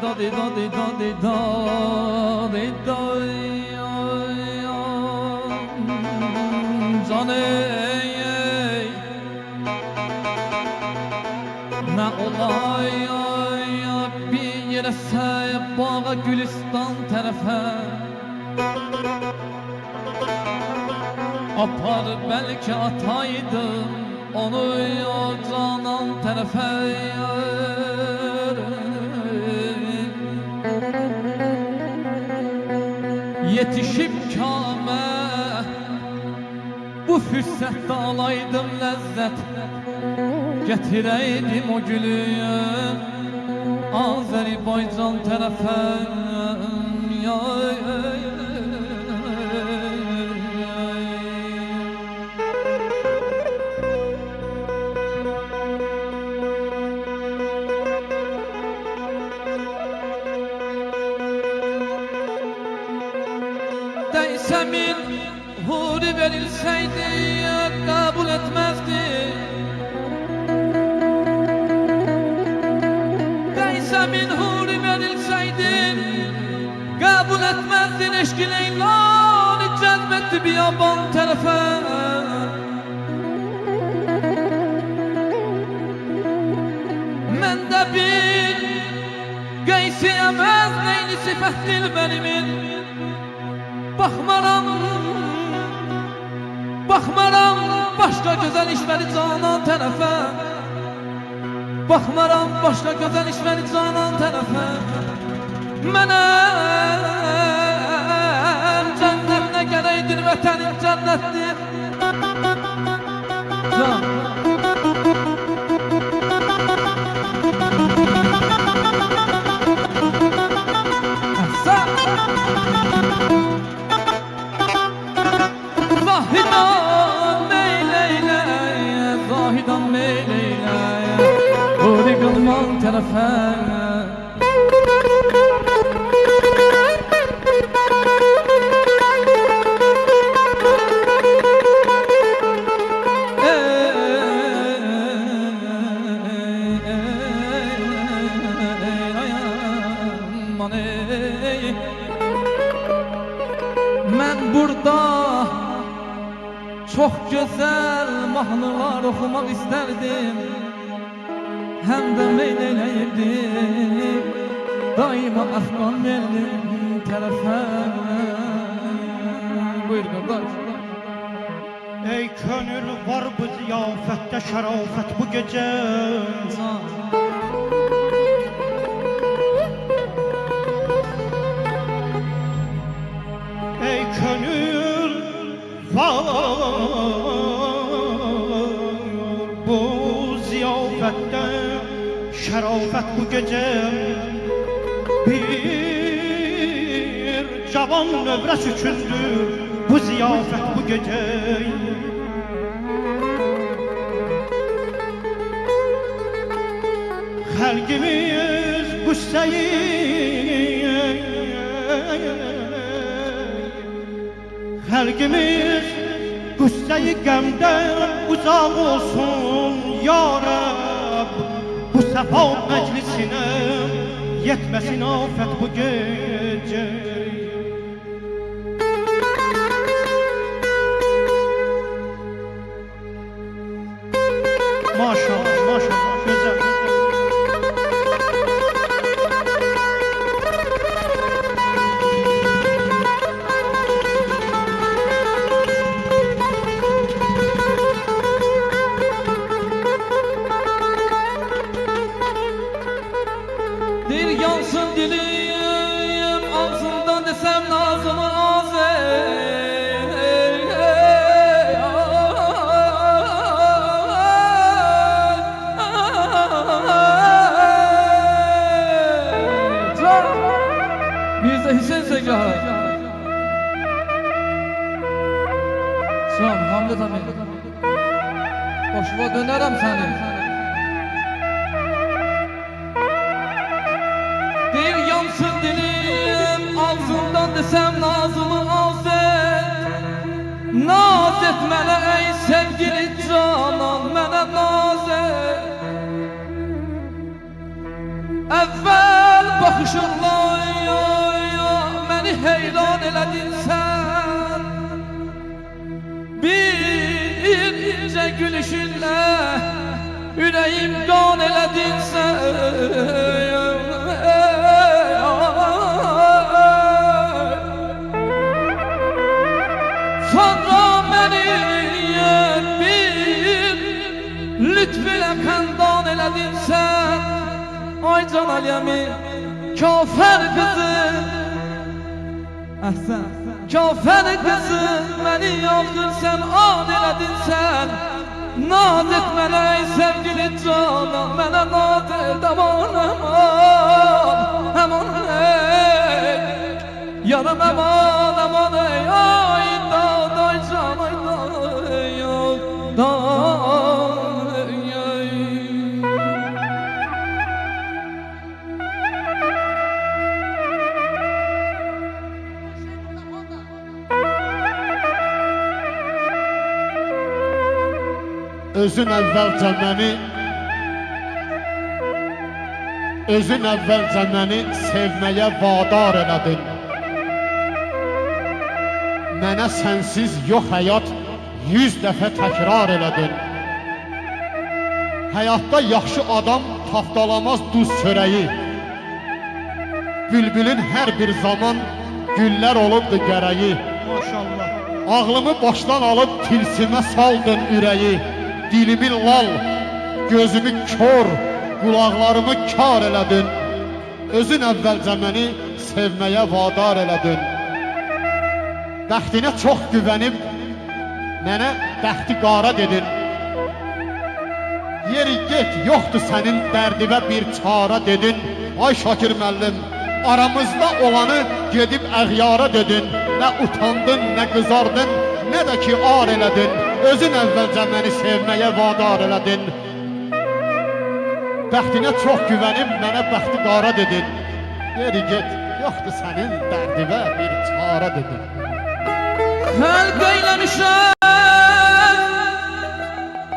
da di da di da di da di da can ey ne olay bir yere sahip bağa Gülistan tarafa apar belki ataydım onu ya canan tarafa yetişip kâme bu fürsette alaydım lezzet getireydim o gülü Azerbaycan tarafa ya Deysemin huri verilseydi kabul etmezdi Deysemin huri verilseydi kabul etmezdin eşki Leyla'nı cezbetti bir yaban tarafa Men de bir geysi emez neyli sifettil benimin Bakmaram başka güzel işleri canan tarafa Bakmaram başka güzel işleri canan tarafa Mənim cennet ne gereydir vətənim cennettir Can Zahidan meyleyle, zahidan meyleyle Huri kılman tarafa Ben burada çok güzel mahnılar okumak isterdim Hem de meyleyirdim Daima afgan verdim tarafa Buyur kardeş Ey könül var bu ziyafette şerafet bu gece Ey könül var bu ziyafette şerafet bu gece Bir cavan nöbres üçündür bu ziyafet bu gece Halkimiz Gusse'yi Halkimiz Gusse'yi gemden uzak olsun ya Rab Bu sefa meclisine yetmesin afet bu gece Maşallah maşallah güzel Yansın dilim ağzımdan desem nazımı Biz de Hüseyin Segahı Sağ ol Hamlet abi Hoşuma dönerim seni Yansın dilim ağzımdan desem nazımı Naz et mənə ey sevgili canan mənə naz et Əvvəl baxışınla məni heyran elədin sən. Bir incə gülüşünlə ürəyim qan elədin sən. Sonra məni bir lütf ilə xəndan elədin sən. Ay can Aliyəmi, kafir qızı, əhsən, kafir qızı, məni yalqırsan, an elədin sən. Naz et mənə ey sevgili canan, mənə naz et aman aman, aman ey, yanım aman aman ey, ay daday can ay daday, Özün əvvəlcə məni sevməyə vadar elədin. Mənə sənsiz yox həyat 100 dəfə təkrar elədin. Həyatda yaxşı adam taftalamaz duz çörəyi. Bülbülün hər bir zaman güllər olubdu gərəyi. Maşallah. Ağlımı başdan alıb tilsimə saldın ürəyi. Dilimin lal, gözümü kör, qulaqlarımı kar elədin. Özün əvvəlcə məni sevməyə vadar elədin. Bəxtinə çox güvənib, mənə bəxti qara dedin. Yeri get, yoxdur sənin dərdivə bir çara dedin. Ay Şakir müəllim, aramızda olanı gedib əğyara dedin. Nə utandın, nə qızardın, nə də ki ar elədin. Özün əvvəlcə məni sevməyə vadar elədin. Bəxtinə çox güvənib, mənə bəxti qara dedin. Yeri get, yoxdur sənin dərdivə bir çara dedin. Xəlq eyləmişəm,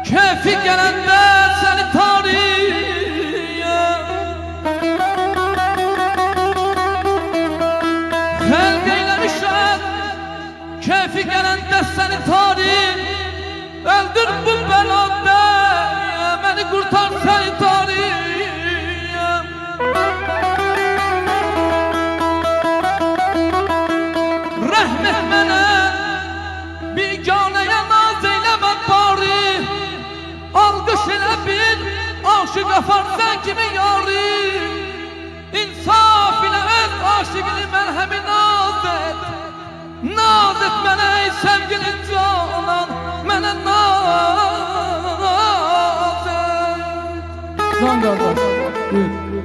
keyfi gələndə səni tariyəm. Xəlq eyləmişəm, keyfi gələndə səni tariyəm. Öldür bu bəlada, məni qurtar səni tariyəm. Rəhm et mənə, biganəyə naz eyləmə bari. Alqış elə bil, aşıq aparsan kimi yari. İnsaf ilə öz aşıqını mərhəmi naz et. Naz et mənə ey sevgili canan, mənə naz et. Can qardaş, buyur.